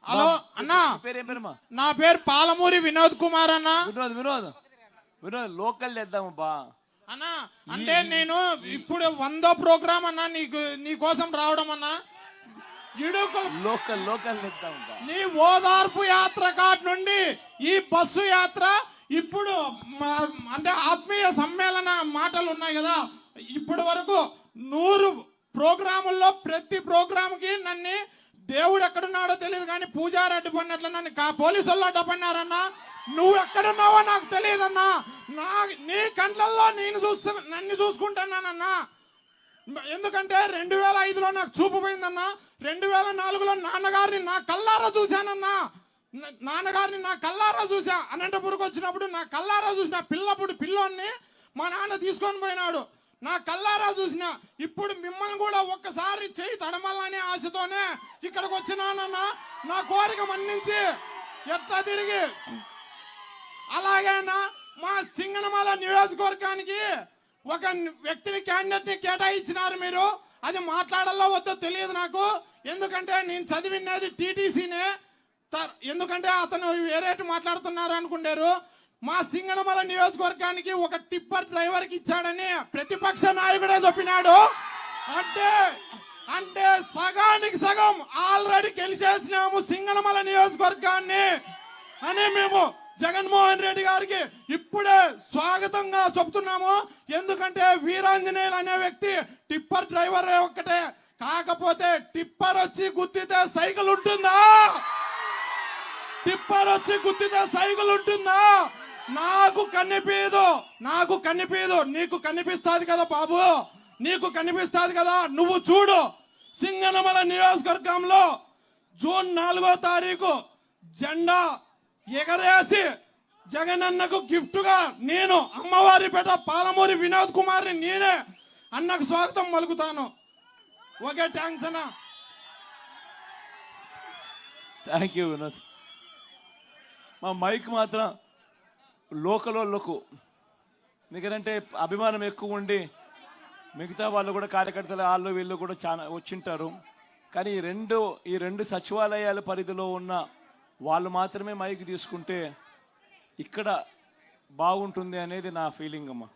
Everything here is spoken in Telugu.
హలో అన్నా, నా పేరు పాలమూరి వినోద్ కుమార్ అన్న. వినోద్ లోకల్ చేద్దామబ్బా అన్నా. అంటే నేను ఇప్పుడు 100వ ప్రోగ్రామ్ అన్నా నీ కోసం రావడం అన్నా. లోకల్ చేద్దామబ్బా. నీ ఓదార్పు యాత్ర కాట్ నుండి ఈ బస్సు యాత్ర ఇప్పుడు అంటే ఆత్మీయ సమ్మేళన మాటలు ఉన్నాయి కదా, ఇప్పటి వరకు 100 ప్రోగ్రాముల్లో ప్రతి ప్రోగ్రామ్కి నన్ను దేవుడు ఎక్కడున్నాడో తెలియదు కానీ పూజారి అడ్డుపడినట్లు నన్ను పోలీసు వాళ్ళు అడ్డుపడినారన్నా. నువ్వు ఎక్కడున్నావో నాకు తెలియదన్నా. నీ కంట్లల్లో నన్ను చూసుకుంటున్నానన్నా. ఎందుకంటే 2005లో నాకు చూపు పోయిందన్నా. 2004లో నాన్నగారిని నా కల్లారా చూశానన్నా. నాన్నగారిని నా కల్లారా చూసా. అనంతపురకు వచ్చినప్పుడు నా కల్లారా చూసిన పిల్లోన్ని మా నాన్న తీసుకొని పోయినాడు. నా కల్లారా చూసిన. ఇప్పుడు మిమ్మల్ని కూడా ఒక్కసారి చేయి తడమల్లనే ఆశతోనే ఇక్కడికి వచ్చినానన్నా. నా కోరిక మన్నించి ఎట్లా తిరిగి అలాగేనా మా సింగనమల నియోజకవర్గానికి ఒక వ్యక్తిని క్యాండిడేట్ ని కేటాయించినారు మీరు. అది మాట్లాడాలో వద్దో తెలియదు నాకు. ఎందుకంటే నేను చదివినది టీటీసీనే. ఎందుకంటే అతను వేరేటి మాట్లాడుతున్నారు అనుకుంటారు. మా సింగనమల నియోజకవర్గానికి ఒక టిప్పర్ డ్రైవర్ కి ఇచ్చాడని ప్రతిపక్ష నాయకుడే చెప్పినాడు. అంటే సగానికి సగం ఆల్రెడీ గెలిచేసినాము సింగనమల నియోజకవర్గాన్ని అని మేము జగన్మోహన్ రెడ్డి గారికి ఇప్పుడే స్వాగతంగా చెప్తున్నాము. ఎందుకంటే వీరాంజనేయులు అనే వ్యక్తి టిప్పర్ డ్రైవర్ ఒక్కటే. కాకపోతే టిప్పర్ వచ్చి గుద్దితే సైకిల్ ఉంటుందా? టిప్పర్ వచ్చి గుద్దితే సైకిల్ ఉంటుందా? నాకు కనిపించదు. నీకు కనిపిస్తుంది కదా బాబు, నీకు కనిపిస్తుంది కదా. నువ్వు చూడు, సింగనమల నియోజకవర్గంలో జూన్ 4వ తారీఖు జెండా ఎగరేసి జగనన్నకు గిఫ్ట్ గా నేను అమ్మవారిపేట పాలమూరి వినోద్ కుమార్ని నేనే అన్నకు స్వాగతం పలుకుతాను. ఓకే, థ్యాంక్స్ అన్న. Thank you Vinod. మా మైక్ మాత్రం లోకల్ వాళ్ళకు ఎందుకంటే అభిమానం ఎక్కువ ఉండి మిగతా వాళ్ళు కూడా కార్యకర్తలు వాళ్ళు వీళ్ళు కూడా చాలా వచ్చింటారు. కానీ ఈ రెండు సచివాలయాల పరిధిలో ఉన్న వాళ్ళు మాత్రమే మైక్ తీసుకుంటే ఇక్కడ బాగుంటుంది అనేది నా ఫీలింగ్ అమ్మా.